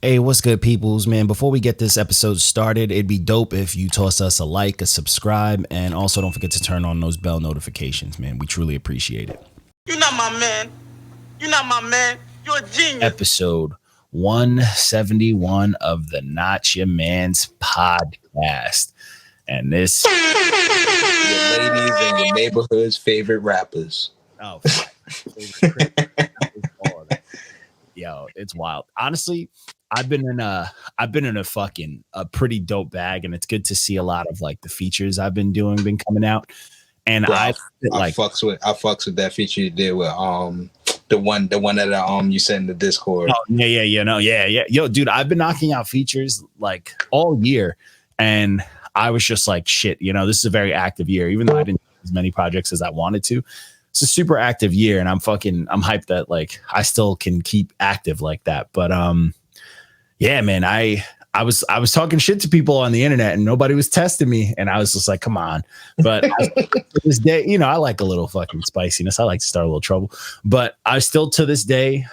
Hey, what's good, peoples, man? Before we get this episode started, it'd be dope if you toss us a like, a subscribe, and also don't forget to turn on those bell notifications, man. We truly appreciate it. You're not my man. You're not my man. You're a genius. Episode 171 of the Not Your Man's podcast. And this... Your ladies and your neighborhood's favorite rappers. Oh, yo, it's wild. Honestly, I've been in a fucking pretty dope bag, and it's good to see a lot of like the features I've been doing been coming out. And bro, I fucks with that feature you did with the one that you sent in the Discord. Oh, yeah. Yo, dude, I've been knocking out features like all year, and I was just like, shit, this is a very active year, even though I didn't do as many projects as I wanted to. It's a super active year, and I'm hyped that like I still can keep active like that. But yeah, man, I was talking shit to people on the internet, and nobody was testing me, and I was just like, come on. But to this day, I like a little fucking spiciness. I like to start a little trouble. But I still, to this day,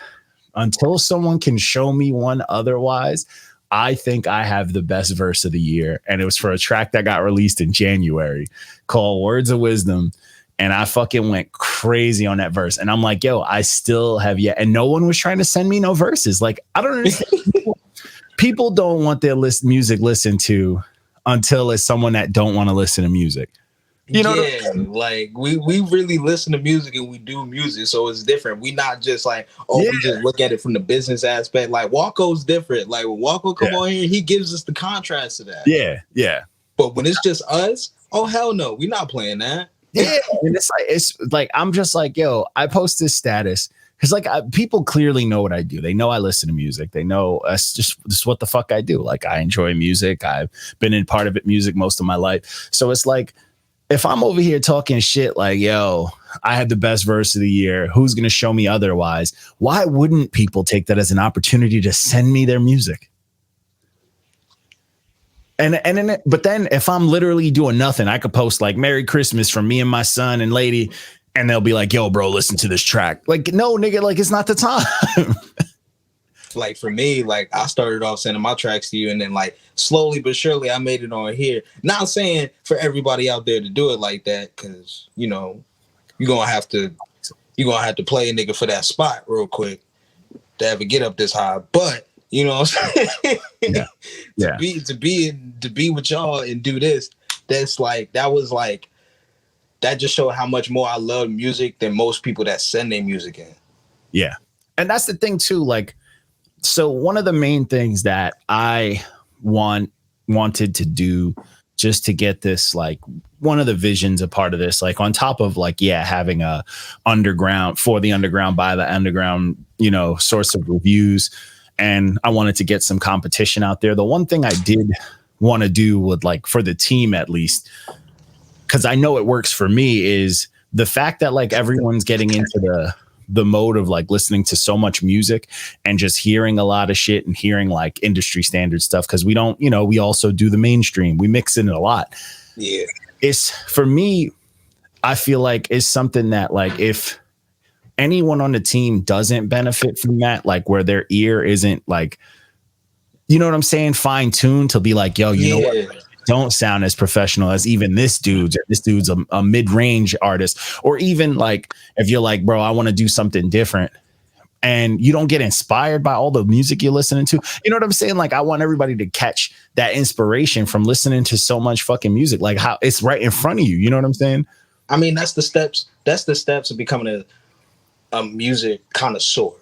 until someone can show me one otherwise, I think I have the best verse of the year, and it was for a track that got released in January called Words of Wisdom. And I fucking went crazy on that verse. And I'm like, yo, I still have yet. And no one was trying to send me no verses. Like, I don't understand. People don't want their music listened to until it's someone that don't want to listen to music. You know yeah, what I mean? Like we really listen to music and we do music. So it's different. We not just like, we just look at it from the business aspect. Like Walco's different. Like when Walco come on here, he gives us the contrast to that. Yeah. But when it's just us, oh, hell no. We're not playing that. Yeah, and it's like I'm just like, yo, I post this status because like people clearly know what I do. They know I listen to music. They know that's just what the fuck I do. Like I enjoy music. I've been in part of it music most of my life. So it's like if I'm over here talking shit like, yo, I had the best verse of the year. Who's gonna show me otherwise? Why wouldn't people take that as an opportunity to send me their music? But then if I'm literally doing nothing, I could post like Merry Christmas from me and my son and lady, and they'll be like, yo, bro, listen to this track. Like, no, nigga, like it's not the time. Like for me, like I started off sending my tracks to you, and then like slowly but surely I made it on here. Not saying for everybody out there to do it like that, because you're gonna have to play a nigga for that spot real quick to ever get up this high. But you know what I'm saying? Yeah. To be with y'all and do this, that just showed how much more I love music than most people that send their music in. Yeah. And that's the thing too. Like, so one of the main things that I wanted to do just to get this, like one of the visions, a part of this, like on top of like, having a underground for the underground by the underground, source of reviews. And I wanted to get some competition out there. The one thing I did want to do with like for the team, at least, because I know it works for me, is the fact that like everyone's getting into the mode of like listening to so much music and just hearing a lot of shit and hearing like industry standard stuff. Cause we don't, we also do the mainstream. We mix in a lot. Yeah. It's for me, I feel like it's something that like if anyone on the team doesn't benefit from that, like where their ear isn't like, you know what I'm saying, fine-tuned to be like, yo, you know what, don't sound as professional as even this dude's a mid-range artist. Or even like if you're like, bro, I want to do something different, and you don't get inspired by all the music you're listening to. You know what I'm saying? Like I want everybody to catch that inspiration from listening to so much fucking music, like how it's right in front of you. You know what I'm saying? I mean, that's the steps of becoming a music connoisseur,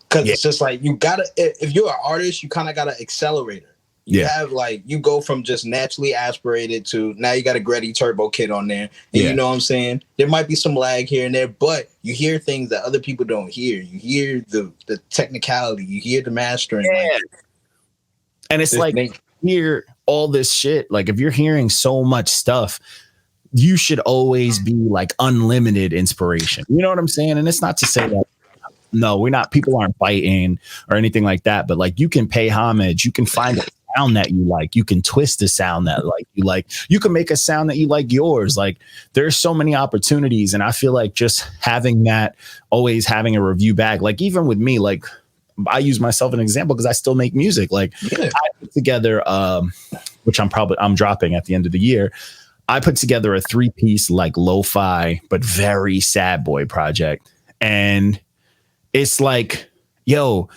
because it's just like you gotta, if you're an artist, you kind of got an accelerator. You have like, you go from just naturally aspirated to now you got a Gretty Turbo Kit on there, and you know what I'm saying, there might be some lag here and there, but you hear things that other people don't hear. You hear the technicality, you hear the mastering, and it's like hear all this shit. Like if you're hearing so much stuff, you should always be like unlimited inspiration. You know what I'm saying? And it's not to say that, no, we're not, people aren't fighting or anything like that, but like you can pay homage. You can find a sound that you like. You can twist a sound that like you like. You can make a sound that you like yours. Like there's so many opportunities. And I feel like just having that, always having a review bag, like even with me, like I use myself as an example because I still make music. Like I put together, which I'm dropping at the end of the year. I put together a 3-piece like lo-fi, but very sad boy project. And it's like, yo,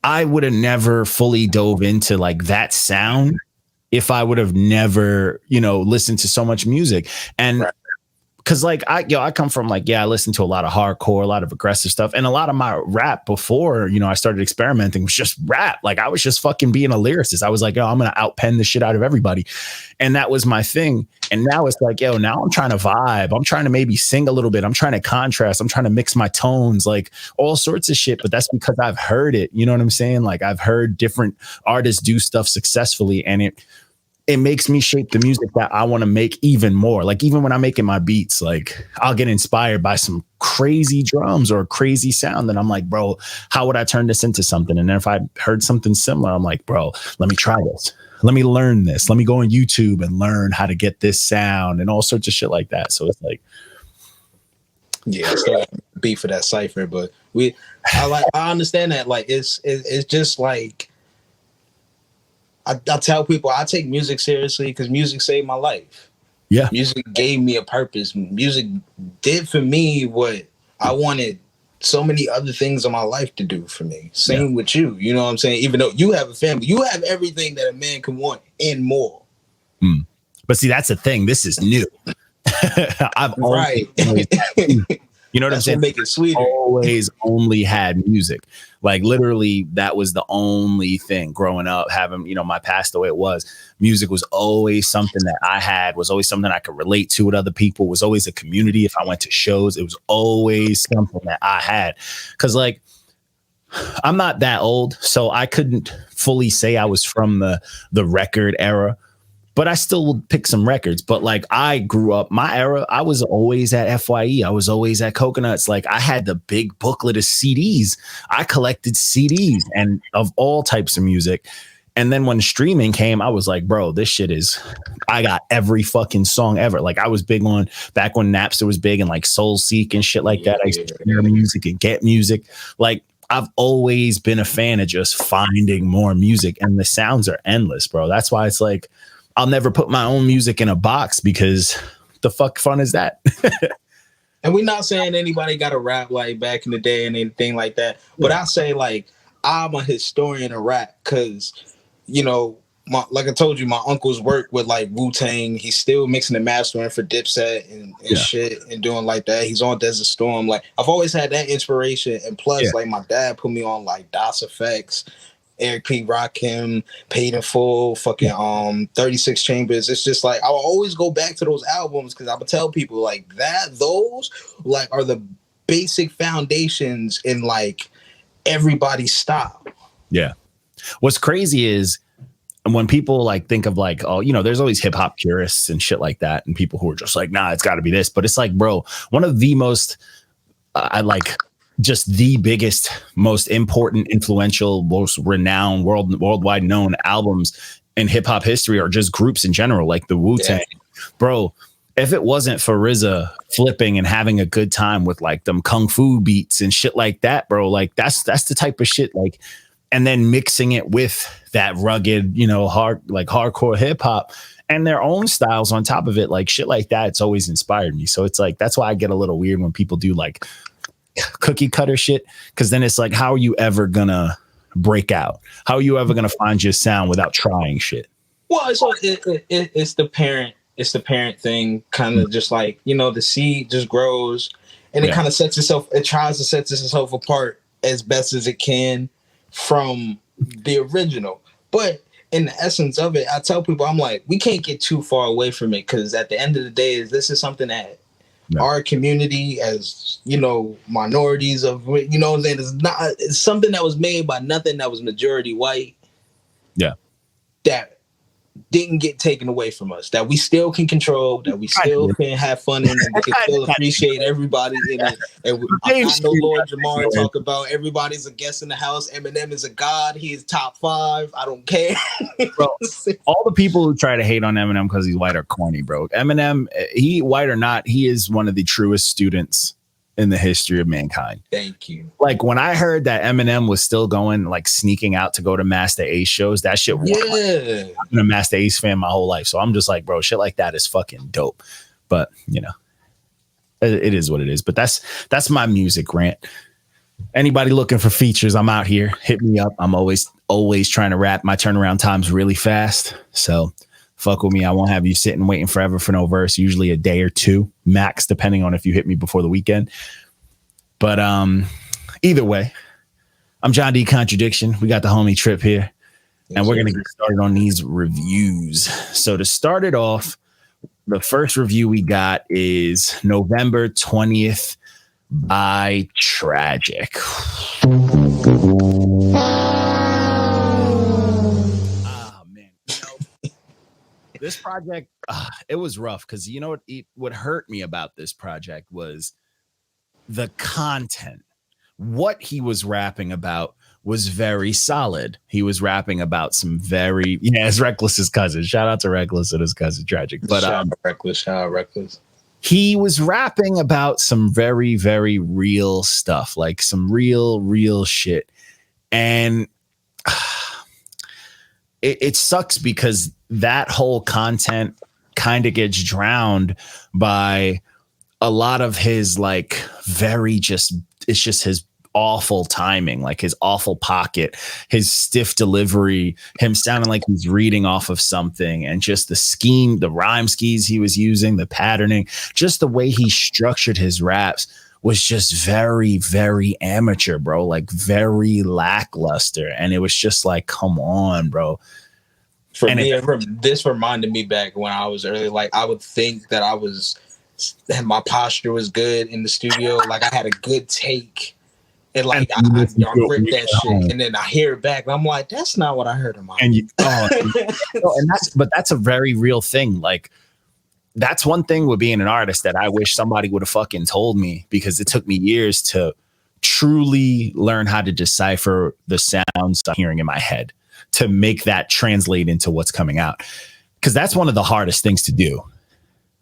I would have never fully dove into like that sound if I would have never, listened to so much music. And because like I come from like, I listen to a lot of hardcore, a lot of aggressive stuff. And a lot of my rap before, I started experimenting was just rap. Like I was just fucking being a lyricist. I was like, I'm going to outpen the shit out of everybody. And that was my thing. And now it's like, now I'm trying to vibe. I'm trying to maybe sing a little bit. I'm trying to contrast. I'm trying to mix my tones, like all sorts of shit. But that's because I've heard it. You know what I'm saying? Like I've heard different artists do stuff successfully, and it makes me shape the music that I want to make even more. Like even when I'm making my beats, like I'll get inspired by some crazy drums or a crazy sound. And I'm like, bro, how would I turn this into something? And then if I heard something similar, I'm like, bro, let me try this. Let me learn this. Let me go on YouTube and learn how to get this sound and all sorts of shit like that. So it's like, yeah, still beef for that cipher, but I understand that. Like it's just like, I tell people I take music seriously because music saved my life. Yeah. Music gave me a purpose. Music did for me what I wanted so many other things in my life to do for me. Same with you. You know what I'm saying? Even though you have a family, you have everything that a man can want and more. But see, that's the thing. This is new. I've always, you know what I'm saying? Make it sweeter. Always only had music. Like literally, that was the only thing growing up. Having my past the way it was, music was always something that I had. Was always something I could relate to with other people. Was always a community. If I went to shows, it was always something that I had. Because like, I'm not that old, so I couldn't fully say I was from the record era. But I still would pick some records. But like I grew up, my era, I was always at FYE. I was always at Coconuts. Like I had the big booklet of CDs. I collected CDs and of all types of music. And then when streaming came, I was like, bro, this shit I got every fucking song ever. Like I was big on back when Napster was big and like Soul Seek and shit like that. I used to hear music and get music. Like I've always been a fan of just finding more music, and the sounds are endless, bro. That's why it's like, I'll never put my own music in a box because the fuck fun is that? And we're not saying anybody got to rap like back in the day and anything like that. But I say like I'm a historian of rap because, like I told you, my uncles work with like Wu-Tang. He's still mixing and mastering for Dipset and shit and doing like that. He's on Desert Storm. Like I've always had that inspiration. And plus like my dad put me on like DOS Effects, Eric P. Rakim, Paid in Full, fucking 36 Chambers. It's just like I'll always go back to those albums because I would tell people like those like are the basic foundations in like everybody's style. Yeah. What's crazy is when people like think of like, oh, there's always hip hop purists and shit like that, and people who are just like, nah, it's got to be this. But it's like, bro, one of the most just the biggest, most important, influential, most renowned, worldwide known albums in hip hop history are just groups in general, like the Wu-Tang. Yeah. Bro, if it wasn't for RZA flipping and having a good time with like them kung fu beats and shit like that, bro, like that's the type of shit like, and then mixing it with that rugged, hardcore hip hop and their own styles on top of it, like shit like that. It's always inspired me. So it's like, that's why I get a little weird when people do like cookie cutter shit, because then it's like, how are you ever gonna break out? How are you ever gonna find your sound without trying shit? Well, it's the parent thing, kind of just like, the seed just grows and it kind of tries to set itself apart as best as it can from the original. But in the essence of it, I tell people, I'm like, we can't get too far away from it, because at the end of the day, this is something that our community, as minorities of, it's something that was made by nothing that was majority white. Yeah. That didn't get taken away from us, that we still can control, that we still can have fun in, and we can still appreciate everybody in it. And I know Lord Jamar talk about everybody's a guest in the house. Eminem is a god. He is top 5. I don't care. Bro, all the people who try to hate on Eminem because he's white are corny, bro. Eminem, he white or not, he is one of the truest students in the history of mankind. Thank you. Like when I heard that Eminem was still going, like sneaking out to go to Master Ace shows, that shit. Yeah. I've been a Master Ace fan my whole life. So I'm just like, bro, shit like that is fucking dope. But you know, it is what it is. But that's my music rant. Anybody looking for features, I'm out here. Hit me up. I'm always trying to rap. My turnaround time's really fast. So fuck with me. I won't have you sitting waiting forever for no verse. Usually a day or two max, depending on if you hit me before the weekend. But either way, I'm John D. Contradiction. We got the homie Trip here. And we're going to get started on these reviews. So to start it off, the first review we got is November 20th by Tragic. Ah, man. You know, this project, it was rough because you know what hurt me about this project was the content. What he was rapping about was very solid. He was rapping about some very, it's Reckless's cousin. Shout out to Reckless and his cousin Tragic. But shout out Reckless. He was rapping about some very, very real stuff, like some real shit. And it sucks because that whole content kind of gets drowned by a lot of his like it's just his awful timing, like his awful pocket, his stiff delivery, him sounding like he's reading off of something, and just the scheme, the rhyme skis he was using, the patterning, just the way he structured his raps was just very, very amateur, bro, like very lackluster. And it was just like, come on, bro. This reminded me back when I was early, like I would think that my posture was good in the studio, like I had a good take. And like I ripped that shit, and then I hear it back, and I'm like, "That's not what I heard in my." But that's a very real thing. Like, that's one thing with being an artist that I wish somebody would have fucking told me, because it took me years to truly learn how to decipher the sounds I'm hearing in my head to make that translate into what's coming out. Because that's one of the hardest things to do.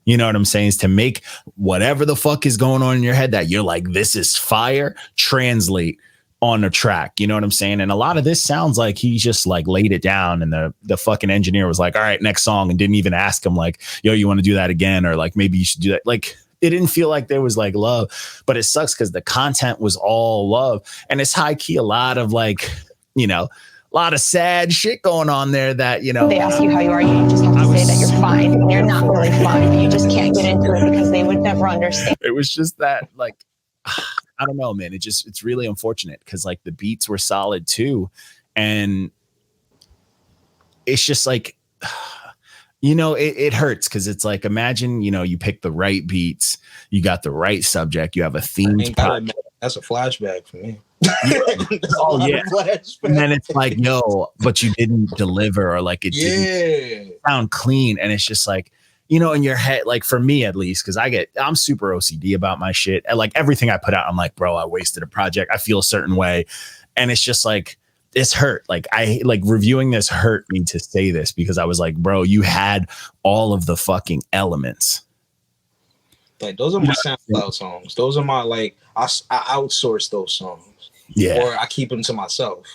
You know what I'm saying? Is to make whatever the fuck is going on in your head that you're like, this is fire, translate on a track. You know what I'm saying? And a lot of this sounds like he just like laid it down, and the fucking engineer was like, all right, next song, and didn't even ask him like, yo, you want to do that again? Or like, maybe you should do that. Like, it didn't feel like there was like love, but it sucks because the content was all love. And it's high key, a lot of like, you know, a lot of sad shit going on there that, you know. They ask you how you are, you just have to say that you're fine. And you're not really fine. You just can't get into it because they would never understand. It was just that, like, I don't know, man. It's really unfortunate because like the beats were solid too. And it's just like, you know, it hurts because it's like, imagine, you know, you pick the right beats, you got the right subject, you have a theme. That's a flashback for me. Oh yeah, and then it's like, yo, but you didn't deliver, or like it didn't sound clean, and it's just like, you know, in your head, like for me at least, because I'm super OCD about my shit, and like everything I put out, I'm like, bro, I wasted a project, I feel a certain way, and it's just like, it's hurt. Like I like reviewing this hurt me to say this, because I was like, bro, you had all of the fucking elements. Like those are my SoundCloud songs. Those are my like I outsource those songs. Yeah. Or I keep them to myself.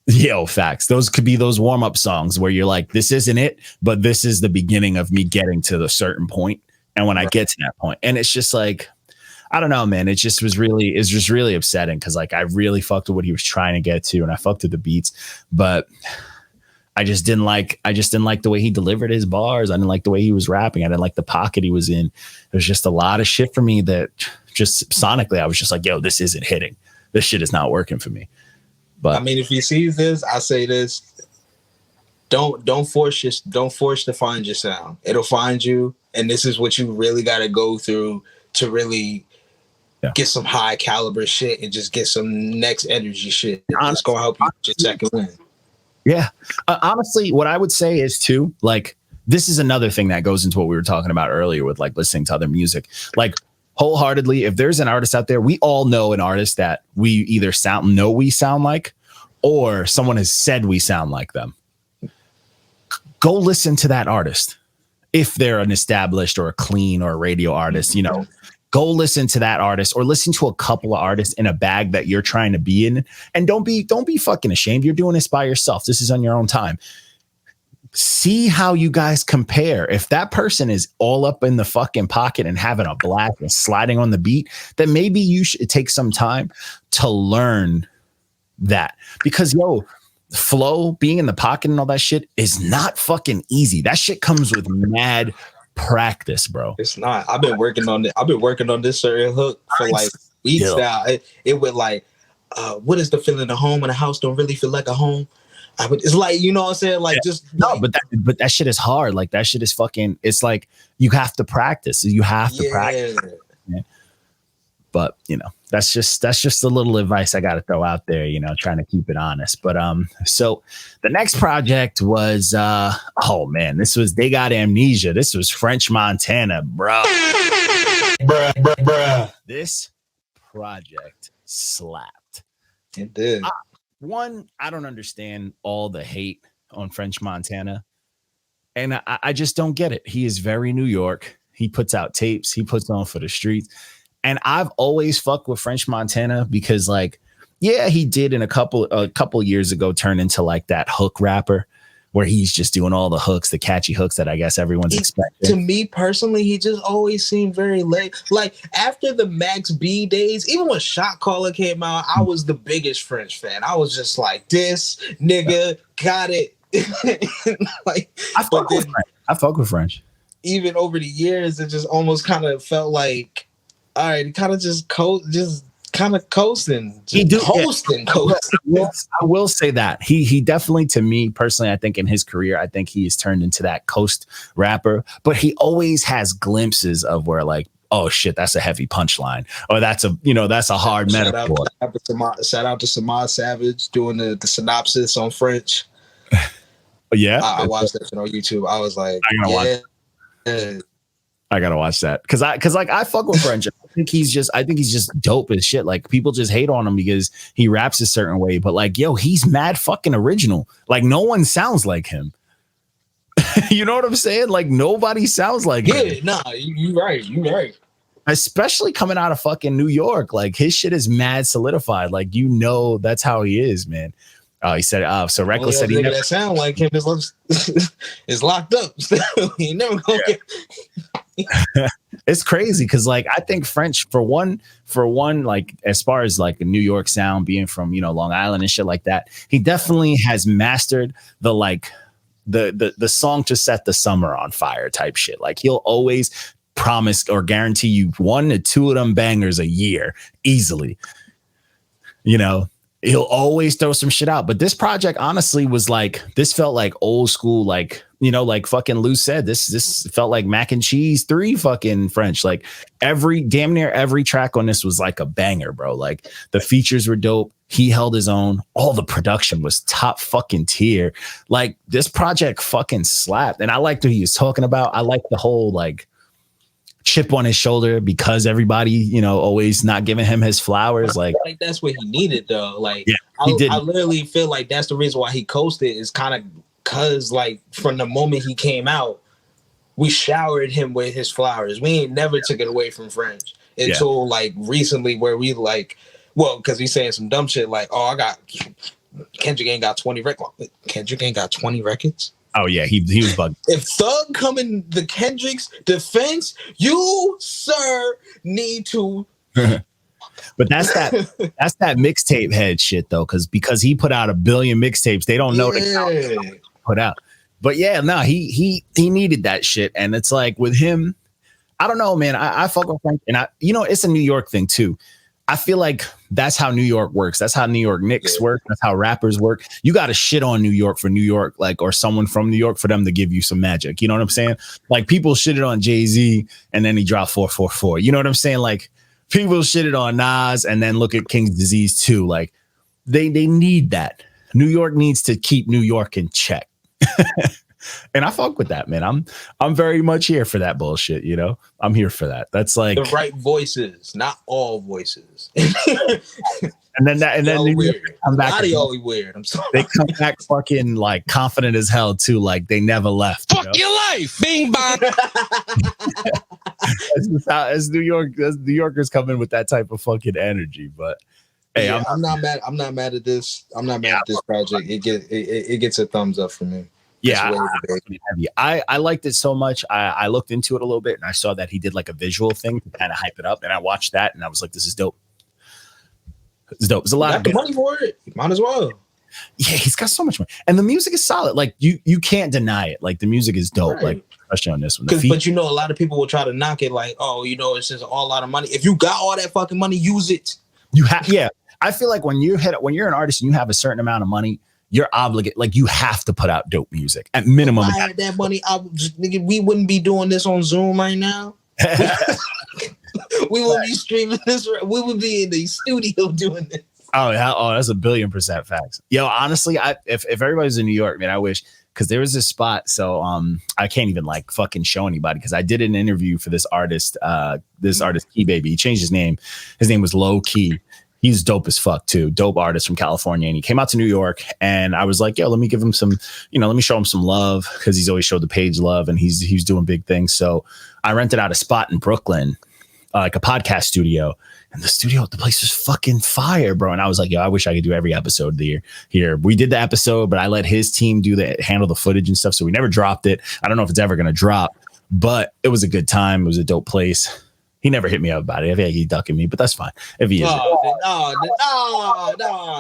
Yo, facts. Those could be those warm-up songs where you're like, this isn't it, but this is the beginning of me getting to the certain point. And when I get to that point, and it's just like, I don't know, man. It's just really upsetting because like I really fucked with what he was trying to get to, and I fucked with the beats, but I just didn't like the way he delivered his bars. I didn't like the way he was rapping. I didn't like the pocket he was in. There's just a lot of shit for me that just sonically I was just like, yo, this isn't hitting. This shit is not working for me. But I mean, if he sees this, I say this: don't force to find your sound. It'll find you, and this is what you really got to go through to really get some high caliber shit and just get some next energy shit. It's gonna help you get second win. Yeah, honestly, what I would say is too, like, this is another thing that goes into what we were talking about earlier with like listening to other music, like. Wholeheartedly, if there's an artist out there, we all know an artist that we either we sound like, or someone has said we sound like them. Go listen to that artist. If they're an established or a clean or a radio artist, you know, go listen to that artist or listen to a couple of artists in a bag that you're trying to be in. And don't be fucking ashamed. You're doing this by yourself. This is on your own time. See how you guys compare. If that person is all up in the fucking pocket and having a blast and sliding on the beat, then maybe you should take some time to learn that. Because flow, being in the pocket and all that shit is not fucking easy. That shit comes with mad practice, bro. It's not. I've been working on it. I've been working on this certain hook for like weeks now. It went like, what is the feeling of home when a house don't really feel like a home? It's like, you know what I'm saying? Like, just no, but that shit is hard. Like, that shit is fucking. It's like you have to practice. You have to practice. Yeah. But that's just a little advice I got to throw out there. Trying to keep it honest. But so the next project was oh man, they got Amnesia. This was French Montana, bro. Bruh. This project slapped. It did. One, I don't understand all the hate on French Montana. And I just don't get it. He is very New York. He puts out tapes. He puts on for the streets. And I've always fucked with French Montana because, like, yeah, he did in a couple years ago turn into like that hook rapper where he's just doing all the hooks, the catchy hooks that I guess everyone's expecting. To me personally, he just always seemed very late. Like after the Max B days, even when Shot Caller came out, I was the biggest French fan. I was just like, this nigga got it. Like I fuck with French. Even over the years, it just almost kind of felt like, all right, kind of just kind of coasting. Coasting. I will say that he definitely, to me personally, I think in his career, I think he has turned into that coast rapper. But he always has glimpses of where, like, oh shit, that's a heavy punchline, or that's a hard metaphor. Shout out to Samad Savage doing the synopsis on French. Yeah, I watched that on YouTube. I was like, I gotta watch that because I fuck with French. I think he's just dope as shit. Like, people just hate on him because he raps a certain way, but like, he's mad fucking original. Like, no one sounds like him. You know what I'm saying? Like, nobody sounds like him. Yeah, nah, you right. Especially coming out of fucking New York. Like, his shit is mad solidified. Like, that's how he is, man. He said, so Reckless said he never that sound like him is locked up. He never gonna get. It's crazy because, like, I think French for one, like, as far as like a New York sound, being from Long Island and shit like that, he definitely has mastered the like the song to set the summer on fire type shit. Like, he'll always promise or guarantee you 1 to 2 of them bangers a year easily. He'll always throw some shit out. But this project honestly was like, this felt like old school, like, like fucking Lou said, this felt like Mac and Cheese 3 fucking French. Like, damn near every track on this was like a banger, bro. Like, the features were dope. He held his own. All the production was top fucking tier. Like, this project fucking slapped. And I liked what he was talking about. I liked the whole like chip on his shoulder because everybody, always not giving him his flowers. Like that's what he needed though. Like, yeah, I literally feel like that's the reason why he coasted, is kind of because, like, from the moment he came out, we showered him with his flowers. We ain't never took it away from French until like recently, where we like, well, because he's saying some dumb shit like, oh, Kendrick ain't got 20 records. Kendrick ain't got 20 records. Oh yeah, he was bugged. If Thug come in the Kendrick's defense, you, sir, need to. But that's that mixtape head shit though, because he put out 1 billion mixtapes, they don't know the count put out. But yeah, no, he needed that shit, and it's like with him, I don't know, man. I fuck with Frank, and it's a New York thing too. I feel like that's how New York works. That's how New York Knicks work. That's how rappers work. You got to shit on New York for New York, like, or someone from New York for them to give you some magic. You know what I'm saying? Like, people shitted on Jay-Z and then he dropped 444. You know what I'm saying? Like, people shitted on Nas and then look at King's Disease 2. Like, they need that. New York needs to keep New York in check. And I fuck with that, man. I'm very much here for that bullshit, I'm here for that. That's like the right voices, not all voices. and then they come back. Y'all weird. I'm sorry. They come back fucking like confident as hell too, like they never left. Fuck your life. Bing bong. as New Yorkers come in with that type of fucking energy. But hey, yeah, I'm not mad. I'm not mad at this. I'm not mad at this project. It gets a thumbs up for me. Yeah, I liked it so much. I looked into it a little bit and I saw that he did like a visual thing to kind of hype it up, and I watched that and I was like, this is dope. It's dope. There's a lot of money for it. Might as well. Yeah, he's got so much money, and the music is solid. Like you can't deny it. Like the music is dope. Right. Like especially on this one. But you know, a lot of people will try to knock it. Like, oh, you know, it's just a lot of money. If you got all that fucking money, use it. You have. Yeah, I feel like when you're an artist and you have a certain amount of money, you're obligated. Like you have to put out dope music at minimum. If I had that money, we wouldn't be doing this on Zoom right now. We would be streaming this. We would be in the studio doing this. Oh, that's 1,000,000,000% facts. Yo, honestly, if everybody's in New York, man, I wish, because there was this spot. So I can't even like fucking show anybody because I did an interview for this artist, Key Baby. He changed his name. His name was Low Key. He's dope as fuck too. Dope artist from California. And he came out to New York and I was like, yo, let me give him some, let me show him some love because he's always showed the page love and he's doing big things. So I rented out a spot in Brooklyn, like a podcast studio. And the place was fucking fire, bro. And I was like, yo, I wish I could do every episode here. We did the episode, but I let his team handle the footage and stuff. So we never dropped it. I don't know if it's ever going to drop, but it was a good time. It was a dope place. He never hit me up about it. I feel like he's ducking me, but that's fine. If he is. No,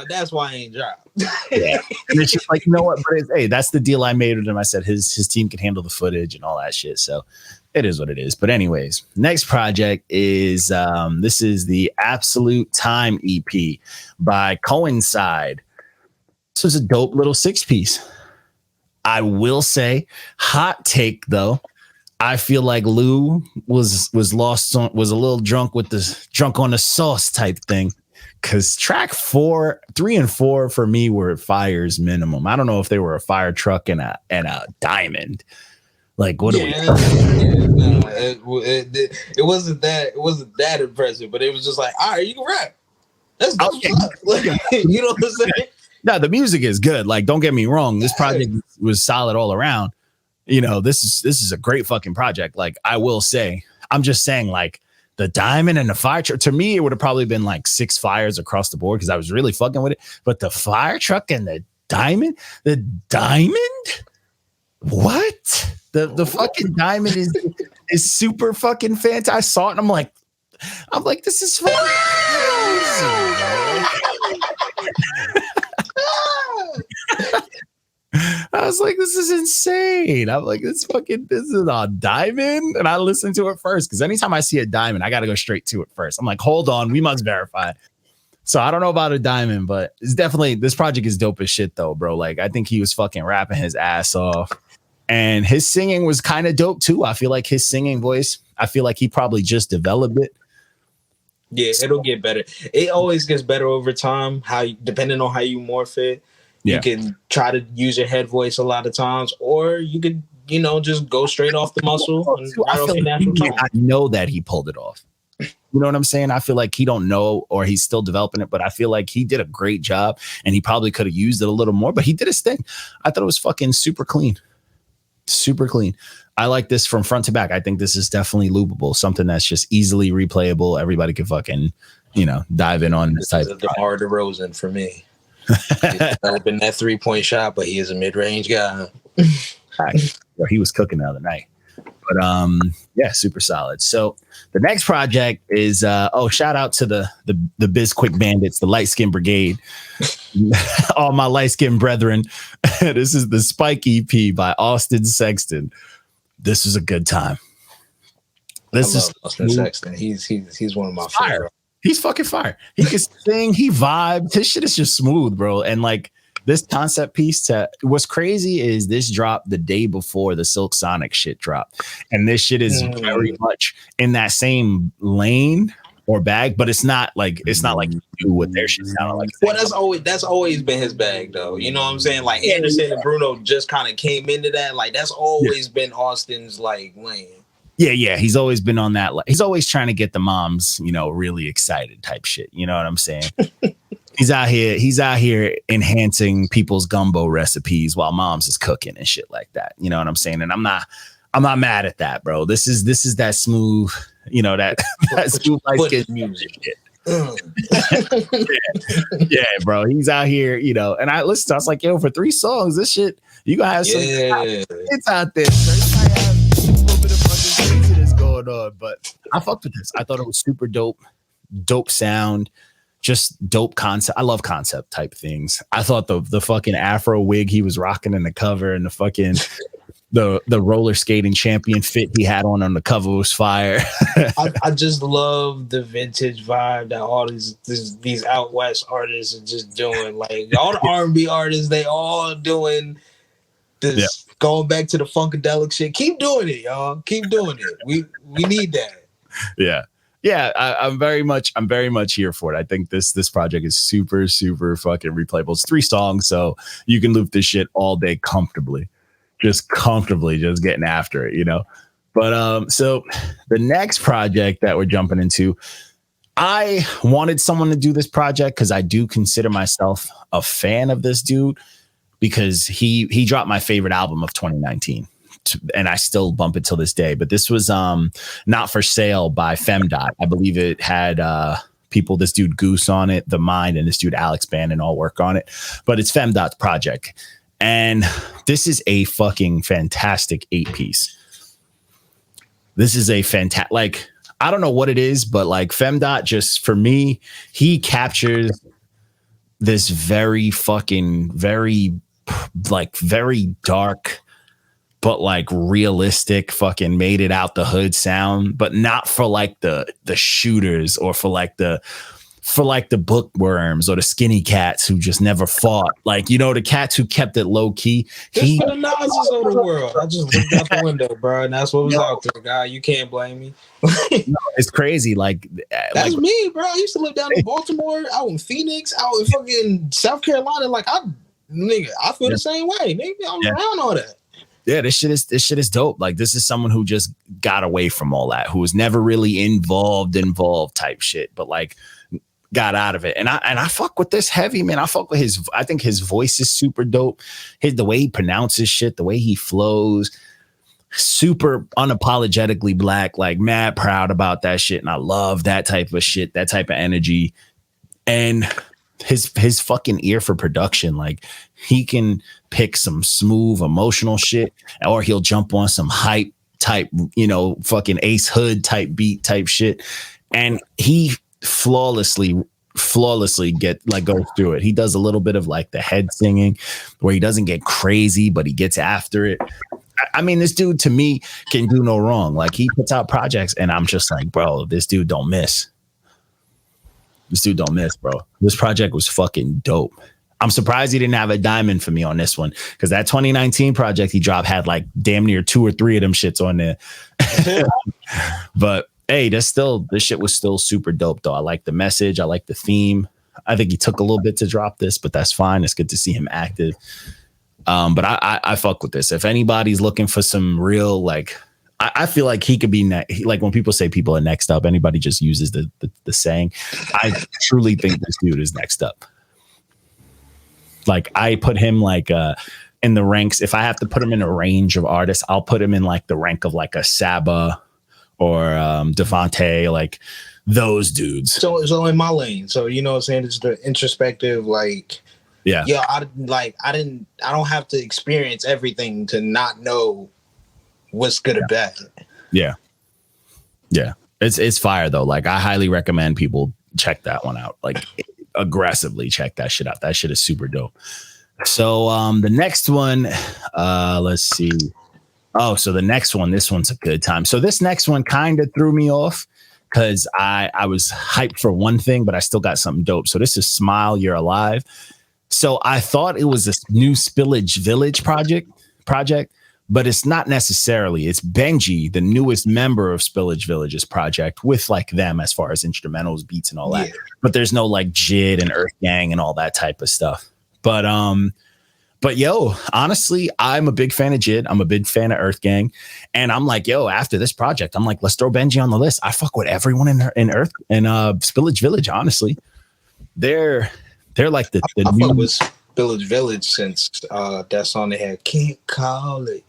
that's why I ain't dropped. Yeah. And it's just like, you know what? But hey, that's the deal I made with him. I said his team can handle the footage and all that shit. So it is what it is. But anyways, next project is this is the Absolute Time EP by Coincide. This was a dope little 6-piece. I will say, hot take though. I feel like Lou was a little drunk on the sauce type thing. Cause track 3 and 4 for me were fires minimum. I don't know if they were a fire truck and a diamond. Like what? It wasn't that impressive, but it was just like, all right, you can rap. That's good. You know what I'm saying? No, the music is good. Like, don't get me wrong. This project was solid all around. This is a great fucking project. Like, I will say, I'm just saying, like, the diamond and the fire truck, to me, it would have probably been like 6 fires across the board because I was really fucking with it. But the fire truck and the diamond, what? The fucking diamond is super fucking fantastic. I saw it and I'm like, this is fucking I was like, this is insane. I'm like, this is a diamond. And I listened to it first because anytime I see a diamond, I got to go straight to it first. I'm like, hold on, we must verify. So I don't know about a diamond, but it's definitely, this project is dope as shit though, bro. Like, I think he was fucking rapping his ass off. And his singing was kind of dope too. I feel like his singing voice, I feel like he probably just developed it. Yeah, it'll get better. It always gets better over time. Depending on how you morph it. You can try to use your head voice a lot of times, or you could, just go straight off the muscle. I know that he pulled it off. You know what I'm saying? I feel like he don't know, or he's still developing it, but I feel like he did a great job and he probably could have used it a little more, but he did his thing. I thought it was fucking super clean. Super clean. I like this from front to back. I think this is definitely loopable, something that's just easily replayable. Everybody can fucking, dive in on this type of DeMar DeRozan for me. He's developing that 3-point shot, but he is a mid-range guy. He was cooking the other night. But super solid. So the next project is shout out to the Biz Quick Bandits, the Light Skin Brigade, all my light skin brethren. This is the Spike EP by Austin Sexton. This is a good time. This is Austin Sexton. He's one of my favorite. He's fucking fire. He can sing. He vibes. His shit is just smooth, bro. And like this concept piece, what's crazy is this dropped the day before the Silk Sonic shit dropped, and this shit is very much in that same lane or bag, but it's not like you do what their shit sounded like. Well, that's always been his bag, though. You know what I'm saying? Like Anderson and Bruno just kind of came into that. Like that's always been Austin's like lane. Yeah. He's always been on that. He's always trying to get the moms, really excited type shit. You know what I'm saying? He's out here enhancing people's gumbo recipes while moms is cooking and shit like that. You know what I'm saying? And I'm I'm not mad at that, bro. This is that smooth, that smooth light skin music. Yeah, bro. He's out here, and I listened. I was like, yo, for 3 songs, this shit, you gonna have some hits out there. So you might have a little bit of fucking craziness going on, but I fucked with this. I thought it was super dope sound, just dope concept. I love concept type things. I thought the fucking Afro wig he was rocking in the cover and the fucking the roller skating champion fit he had on the cover was fire. I just love the vintage vibe that all these out west artists are just doing. Like all the R&B artists, they all doing this, going back to the funkadelic shit. Keep doing it, y'all. Keep doing it. We need that. Yeah, I'm very much here for it. I think this project is super, super fucking replayable. It's 3 songs, so you can loop this shit all day comfortably, just getting after it, But so the next project that we're jumping into, I wanted someone to do this project because I do consider myself a fan of this dude because he dropped my favorite album of 2019. And I still bump it till this day. But this was Not For Sale by Femdot. I believe it had this dude Gousse on it, TheMIND, and this dude Alex Banin all work on it. But it's Femdot's project. And this is a fucking fantastic 8-piece. This is a fantastic, I don't know what it is, but Femdot, just for me, he captures this very dark, but realistic fucking made it out the hood sound, but not for the shooters or for the bookworms or the skinny cats who just never fought. The cats who kept it low key. It's for the Nazis of the world. I just looked out the window, bro, and that's what was out there, guy. You can't blame me. No, it's crazy. That's me, bro. I used to live down in Baltimore, out in Phoenix, out in fucking South Carolina. I feel the same way. Nigga, I'm around all that. Yeah, this shit is dope. This is someone who just got away from all that, who was never really involved type shit, but got out of it. And I fuck with this heavy, man. I fuck with I think his voice is super dope. The way he pronounces shit, the way he flows, super unapologetically black, mad proud about that shit. And I love that type of shit, that type of energy. And his fucking ear for production, he can pick some smooth emotional shit, or he'll jump on some hype type, fucking Ace Hood type beat type shit, and he flawlessly goes through it. He does a little bit of the head singing where he doesn't get crazy, but he gets after it. I mean, this dude to me can do no wrong. He puts out projects and I'm just bro, this dude don't miss. Bro. This project was fucking dope. I'm surprised he didn't have a diamond for me on this one, because that 2019 project he dropped had damn near 2 or 3 of them shits on there. But hey, this shit was still super dope though. I like the message. I like the theme. I think he took a little bit to drop this, but that's fine. It's good to see him active. But I fuck with this. If anybody's looking for some real I feel like he could be when people say people are next up, anybody just uses the saying. I truly think this dude is next up. I put him in the ranks. If I have to put him in a range of artists, I'll put him in the rank of a Saba or Devontae, those dudes. So in my lane. So you know what I'm saying? It's the introspective, I don't have to experience everything to not know what's good or bad. Yeah. It's fire though. I highly recommend people check that one out. Aggressively check that shit out. That shit is super dope. So the next one, let's see. Oh, so the next one, this one's a good time. So this next one kind of threw me off because I was hyped for one thing, but I still got something dope. So this is Smile, You're Alive. So I thought it was a new Spillage Village project, but it's not necessarily. It's Benji, the newest member of Spillage Village's project, with them as far as instrumentals, beats, and all that. But there's no JID and Earth Gang and all that type of stuff. But yo, honestly, I'm a big fan of JID. I'm a big fan of Earth Gang, and I'm after this project, I'm let's throw Benji on the list. I fuck with everyone in Earth and Spillage Village. Honestly, they're the I fuck with Spillage Village since that song they had, Can't Call It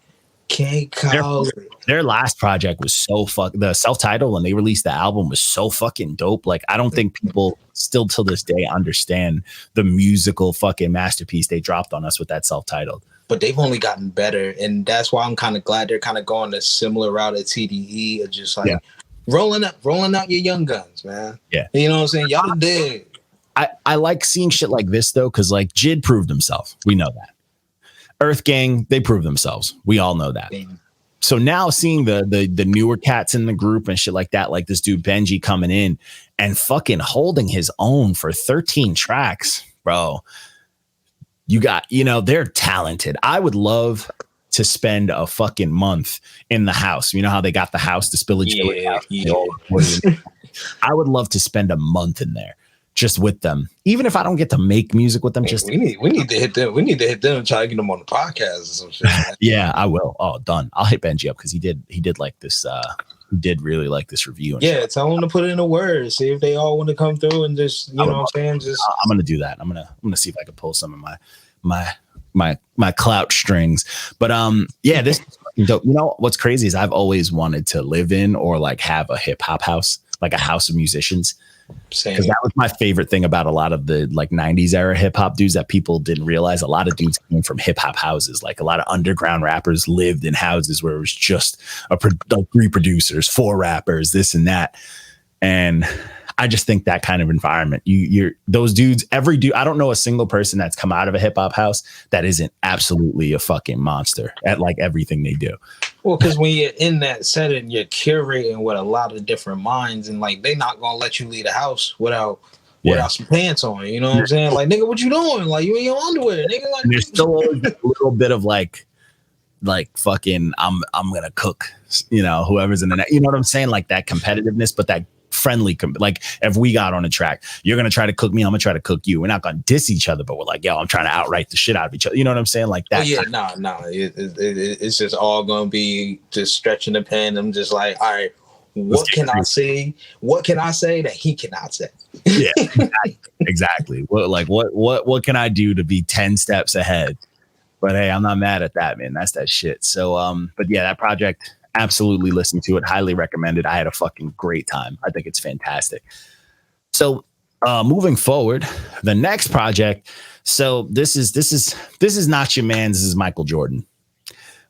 Can't call it. Their last project was so the self-titled when they released the album was so fucking dope. Like, I don't think people still till this day understand the musical fucking masterpiece they dropped on us with that self-titled. But they've only gotten better, and that's why I'm kind of glad they're kind of going a similar route at TDE of just like rolling out your young guns, man. Yeah, you know what I'm saying? Y'all did. I like seeing shit like this though, because like JID proved himself. We know that. Earth Gang, they proved themselves. We all know that. So now seeing the newer cats in the group and shit like that, like this dude Benji coming in and fucking holding his own for 13 tracks, bro. They're talented. I would love to spend a fucking month in the house. You know how they got the house, the Spillage house? Yeah. I would love to spend a month in there just with them. Even if I don't get to make music with them, we need to hit them. We need to hit them and try to get them on the podcast or some shit. Yeah, I will. Oh, done. I'll hit Benji up because he did like this. He did really like this review. And shit. Tell them to put in a word. See if they all want to come through and just you know what I'm saying. Just I'm gonna do that. I'm gonna see if I can pull some of my clout strings. But this is dope. You know what's crazy is I've always wanted to live in or like have a hip hop house, like a house of musicians. Because that was my favorite thing about a lot of the like 90s era hip hop dudes that people didn't realize. A lot of dudes came from hip hop houses. Like a lot of underground rappers lived in houses where it was just like 3 producers, 4 rappers, this and that. And I just think that kind of environment, you're those dudes, every dude, I don't know a single person that's come out of a hip hop house that isn't absolutely a fucking monster at like everything they do. Well, because when you're in that setting, you're curating with a lot of different minds, and like they're not gonna let you leave the house without some pants on. You know what I'm saying? Like, nigga, what you doing? Like, you in your underwear, nigga. Like, there's still always a little bit of like fucking I'm gonna cook. You know, whoever's in the net. You know what I'm saying? Like that competitiveness, but that friendly, like if we got on a track, you're gonna try to cook me, I'm gonna try to cook you. We're not gonna diss each other, but we're like, yo, I'm trying to outright the shit out of each other. You know what I'm saying? Like that. It's just all gonna be just stretching the pen. I'm just like, all right, what can I say? What can I say that he cannot say? Yeah, exactly. What can I do to be 10 steps ahead? But hey, I'm not mad at that, man. That's that shit. So but yeah, that project, absolutely listen to it. Highly recommended. I had a fucking great time. I think it's fantastic. So moving forward, the next project. So this is not your man's. This is Michael Jordan.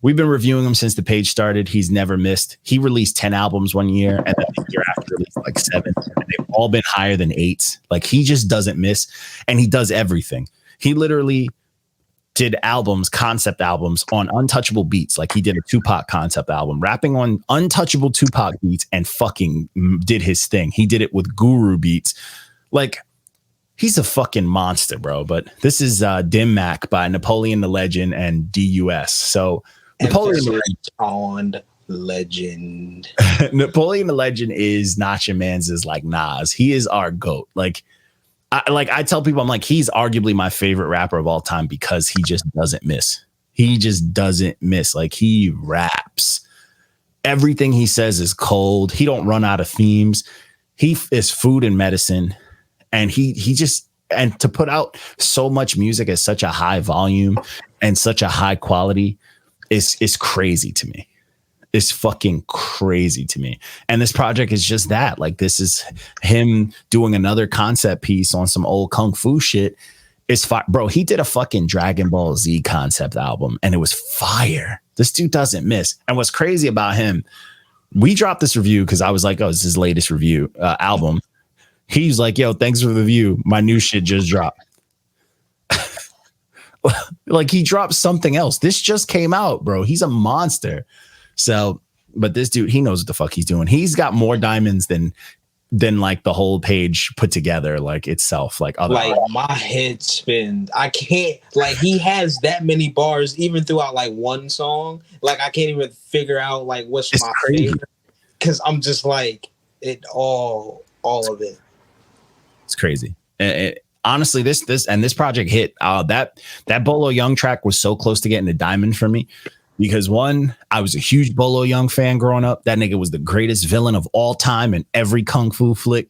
We've been reviewing him since the page started. He's never missed. He released 10 albums one year, and then the year after released like 7. And they've all been higher than 8s. Like he just doesn't miss, and he does everything. He literally did concept albums on untouchable beats. Like he did a Tupac concept album, rapping on untouchable Tupac beats and fucking did his thing. He did it with Guru beats. Like he's a fucking monster, bro. But this is Dim-Mak by Napoleon the Legend and D.U.S. So Napoleon the Legend. Napoleon the Legend is not your man's is like Nas. He is our GOAT. I tell people, I'm like, he's arguably my favorite rapper of all time because he just doesn't miss. He just doesn't miss. Like he raps. Everything he says is cold. He don't run out of themes. He is food and medicine. And he just, and to put out so much music at such a high volume and such a high quality is crazy to me. It's fucking crazy to me. And this project is just that. Like this is him doing another concept piece on some old kung fu shit. It's fire. Bro, he did a fucking Dragon Ball Z concept album and it was fire. This dude doesn't miss. And what's crazy about him, we dropped this review because I was like, oh, this is his latest review album. He's like, yo, thanks for the review. My new shit just dropped. Like he dropped something else. This just came out, bro. He's a monster. So, but this dude, he knows what the fuck he's doing. He's got more diamonds than like the whole page put together, like itself. Like other my head spins. I can't. Like he has that many bars even throughout like one song. Like I can't even figure out like what's my favorite because I'm just like it all of it. It's crazy. Honestly, this project hit. That Bolo Young track was so close to getting a diamond for me. Because one, I was a huge Bolo Young fan growing up. That nigga was the greatest villain of all time in every kung fu flick.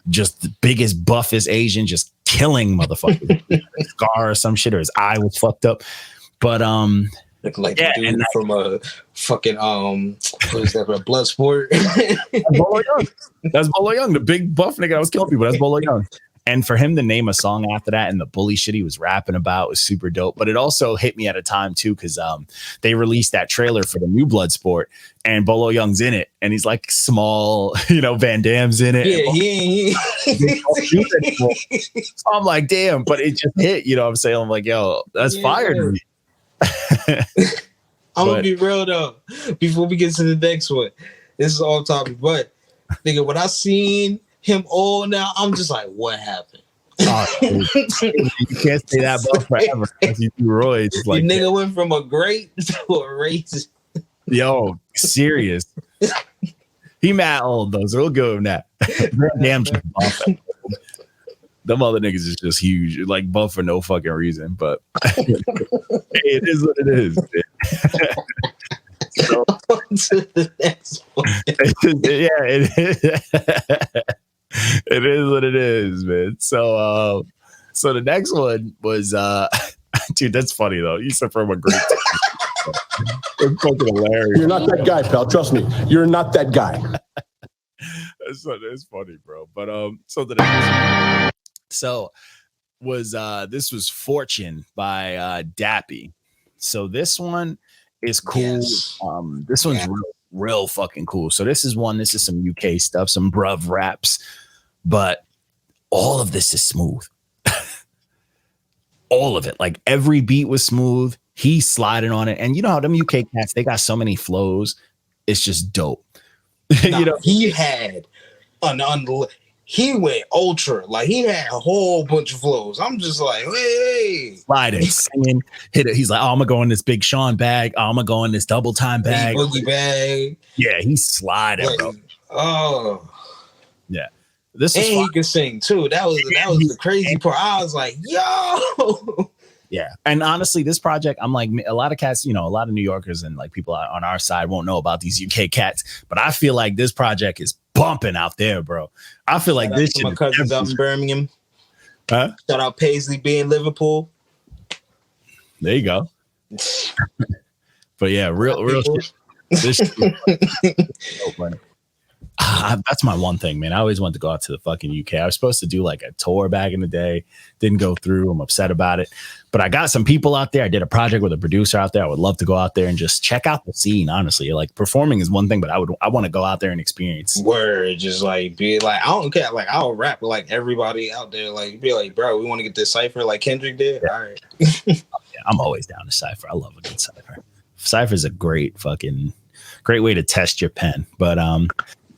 Just the biggest, buffest Asian, just killing motherfuckers. Scar or some shit, or his eye was fucked up. But Looking like the dude from a fucking what is that, a blood sport? That's Bolo Young, the big buff nigga that was killing people. That's Bolo Young. And for him to name a song after that and the bully shit he was rapping about was super dope. But it also hit me at a time too, because they released that trailer for the new Bloodsport and Bolo Young's in it. And he's like small, Van Damme's in it. Yeah, So I'm like, damn, but it just hit, you know what I'm saying? I'm like, yo, that's fire to me. I'm gonna be real though, before we get to the next one. This is all topic, but nigga, when I seen him all now, I'm just like, what happened? Oh, you can't say that buff forever. You do roids. Like, the nigga went from a great to a racist. Yo, serious. He mad old though, so we'll give him that. Damn, just buff. Them other niggas is just huge, like buff for no fucking reason. But hey, it is what it is. So, to the next one. Yeah, it is. It is what it is, man. So the next one was dude, that's funny though. You said from a great it's fucking hilarious. You're not that guy, pal. Trust me. You're not that guy. It's funny, bro. But so the next this was Fortune by Dappy. So this one is cool. Yes. This one's real fucking cool. So this is some UK stuff, some bruv raps, but all of this is smooth. All of it. Like every beat was smooth. He's sliding on it. And you know how them UK cats, they got so many flows. It's just dope. He had he went ultra. Like he had a whole bunch of flows. I'm just like, hey. Sliding, singing, hit it. He's like, oh, I'm gonna go in this Big Sean bag. Oh, I'm gonna go in this double time bag. Boogie bag. Yeah, he's sliding, bro. Oh. Yeah. This and is he can sing too. That was the crazy part. I was like, yo. Yeah. And honestly, this project, I'm like, a lot of cats, a lot of New Yorkers and like people on our side won't know about these UK cats, but I feel like this project is bumping out there, bro. I feel like this shit. My cousins out in Birmingham. Huh? Shout out Paisley B in Liverpool. There you go. But yeah, real shit. This shit is so funny. That's my one thing, man. I always wanted to go out to the fucking UK. I was supposed to do like a tour back in the day. Didn't go through. I'm upset about it. But I got some people out there. I did a project with a producer out there. I would love to go out there and just check out the scene, honestly. Like performing is one thing, but I want to go out there and experience. Word, just like be like, I don't care. Like I'll rap with like everybody out there. Like be like, bro, we want to get this cypher like Kendrick did. Yeah. All right. Yeah, I'm always down to cypher. I love a good cypher. Cypher is a great way to test your pen. But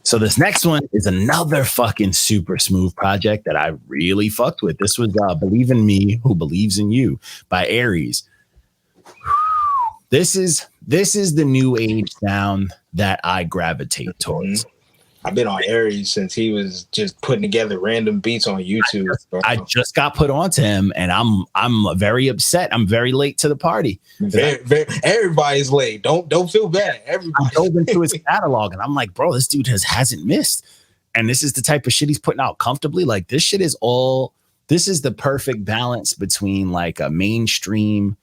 so this next one is another fucking super smooth project that I really fucked with. This was Believe in Me, Who Believes in You by Aries. This is the new age sound that I gravitate towards. I've been on Aries since he was just putting together random beats on YouTube. I just got put onto him, and I'm very upset. I'm very late to the party. Everybody's late. Don't feel bad. Everybody. I dove into his catalog, and I'm like, bro, this dude hasn't missed. And this is the type of shit he's putting out comfortably. Like this shit is this is the perfect balance between like a mainstream,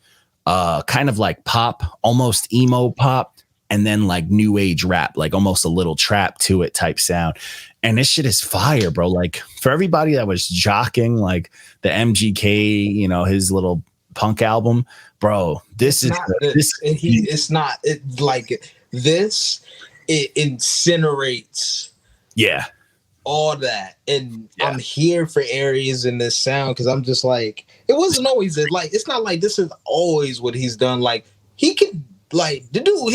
kind of like pop, almost emo pop, and then like new age rap, like almost a little trap to it type sound. And this shit is fire, bro. Like for everybody that was jocking like the MGK, his little punk album, bro, this incinerates. Yeah. All that. And yeah. I'm here for Aries in this sound because I'm just like, it wasn't always like, it's not like this is always what he's done. Like he could, like the dude,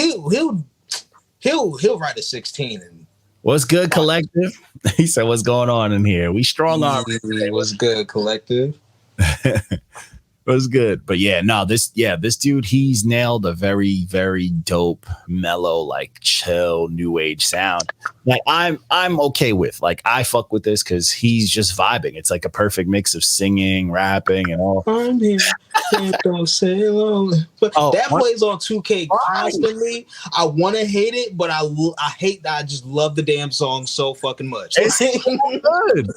he'll write a 16 and what's good, collective? He said, "What's going on in here? We strong arm. What's good, collective? What's good?" But yeah, no, this dude, he's nailed a very, very dope, mellow, like chill, new age sound. Like I'm okay with. Like I fuck with this because he's just vibing. It's like a perfect mix of singing, rapping, and all. I'm here. Don't say long. But that plays on 2K constantly. I want to hate it, but I hate that. I just love the damn song so fucking much. It's so good.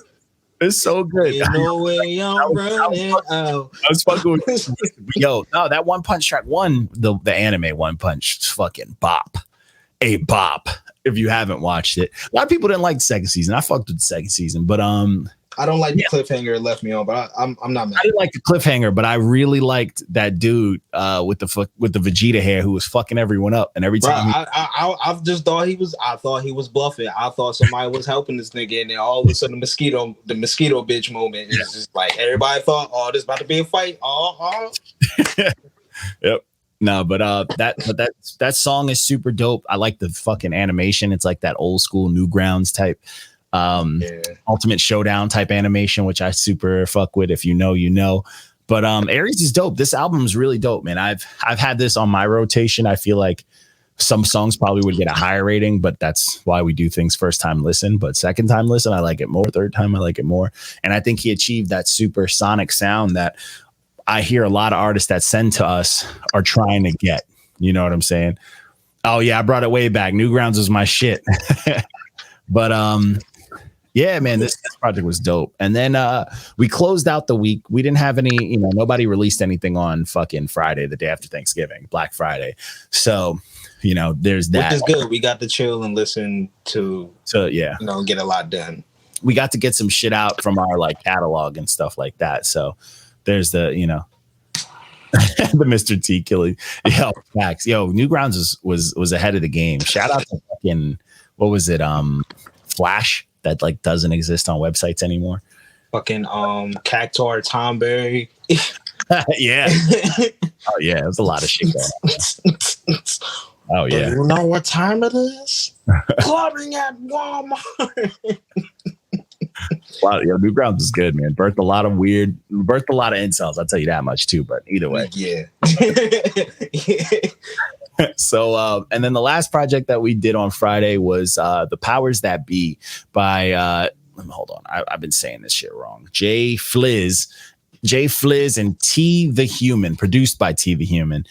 It's so good. Ain't no way I'm running out. I was fucking with yo, no, that One Punch track the anime One Punch is fucking bop. A bop. If you haven't watched it. A lot of people didn't like the second season. I fucked with the second season, but I don't like the cliffhanger it left me on, but I'm not mad. I didn't like the cliffhanger, but I really liked that dude with the Vegeta hair who was fucking everyone up, and every time I just thought he was bluffing. I thought somebody was helping this nigga, and then all of a sudden the mosquito bitch moment is just like everybody thought, oh, this about to be a fight. Yep. No, but that song is super dope. I like the fucking animation. It's like that old school Newgrounds type. Ultimate Showdown type animation, which I super fuck with. If you know, you know. But Aries is dope. This album is really dope, man. I've had this on my rotation. I feel like some songs probably would get a higher rating, but that's why we do things first time listen. But second time listen, I like it more. Third time, I like it more. And I think he achieved that super sonic sound that I hear a lot of artists that send to us are trying to get. You know what I'm saying? Oh yeah, I brought it way back. Newgrounds was my shit. But yeah, man, this project was dope. And then we closed out the week. We didn't have any, nobody released anything on fucking Friday, the day after Thanksgiving, Black Friday. So, there's that. Which is good. We got to chill and listen to get a lot done. We got to get some shit out from our catalog and stuff like that. So there's the, the Mr. T killing. Yo, facts. Yo, Newgrounds was ahead of the game. Shout out to fucking, what was it? Flash that doesn't exist on websites anymore. Fucking Cactuar Tomberry. Yeah. Oh yeah, there's a lot of shit going on. Oh yeah. Do you know what time it is? Clubbing at Walmart. Wow, Newgrounds is good, man. Birthed a lot of incels. I'll tell you that much too. But either way, yeah. So, and then the last project that we did on Friday was The Powers That Be by hold on, I've been saying this shit wrong. JFliz and T the Human, produced by T the Human.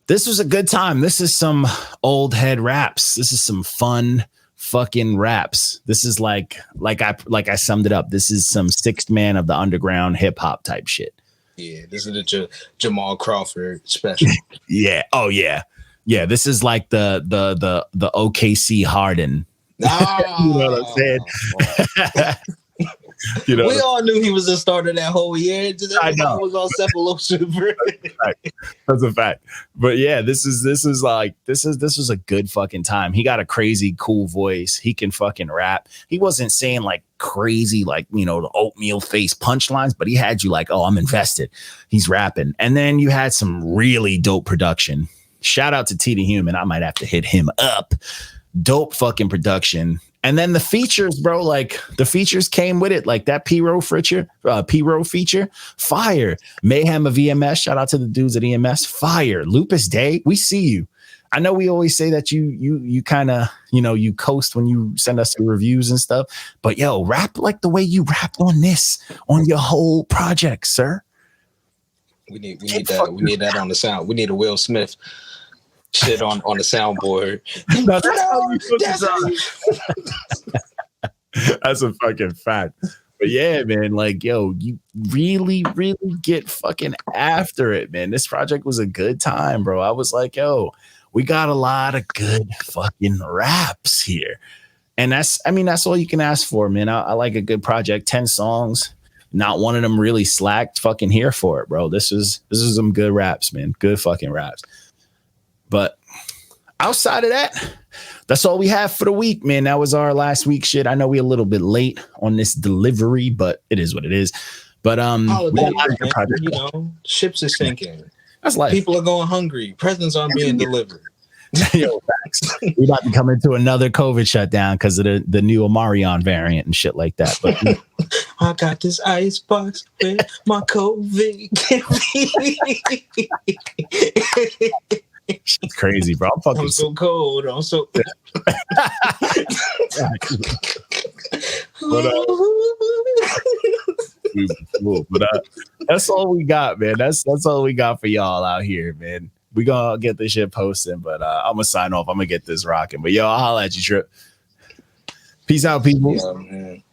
This was a good time. This is some old head raps. This is some fun fucking raps. This is like I summed it up. This is some sixth man of the underground hip hop type shit. Yeah, this is the Jamal Crawford special. Yeah. Oh yeah. Yeah. This is like the OKC Harden. Oh. You know what I'm saying? We all knew he was the starter that whole year. I know. Was all Cephalo Super. That's a fact. But yeah, this was a good fucking time. He got a crazy cool voice. He can fucking rap. He wasn't saying crazy the oatmeal face punchlines, but he had you oh, I'm invested. He's rapping. And then you had some really dope production. Shout out to T the Human. I might have to hit him up. Dope fucking production. And then the features, bro, the features came with it, that P-Row feature, fire. Mayhem of EMS, shout out to the dudes at EMS, fire. Lupus Day, we see you. I know we always say that you kind of, you coast when you send us your reviews and stuff, but yo, rap the way you rapped on your whole project, sir. We need that. We need that on the sound. We need a Will Smith shit on the soundboard. That's a fucking fact. But yeah, man, you really, really get fucking after it, man. This project was a good time, bro. I was like, yo, we got a lot of good fucking raps here. And that's all you can ask for, man. I like a good project, 10 songs. Not one of them really slacked. Fucking here for it, bro. This is some good raps, man. Good fucking raps. But outside of that, that's all we have for the week, man. That was our last week shit. I know we're a little bit late on this delivery, but it is what it is. But ships are sinking. That's life. People are going hungry. Presents aren't being delivered. Yo, facts. We about to come into another COVID shutdown because of the new Omarion variant and shit like that. But I got this ice box with my COVID. It's crazy, bro. I'm so cold. I'm so. But that's all we got, man. That's all we got for y'all out here, man. We gonna get this shit posting, but I'm gonna sign off. I'm gonna get this rocking. But yo, I'll holla at you, Trip. Peace out, people. Yeah, man.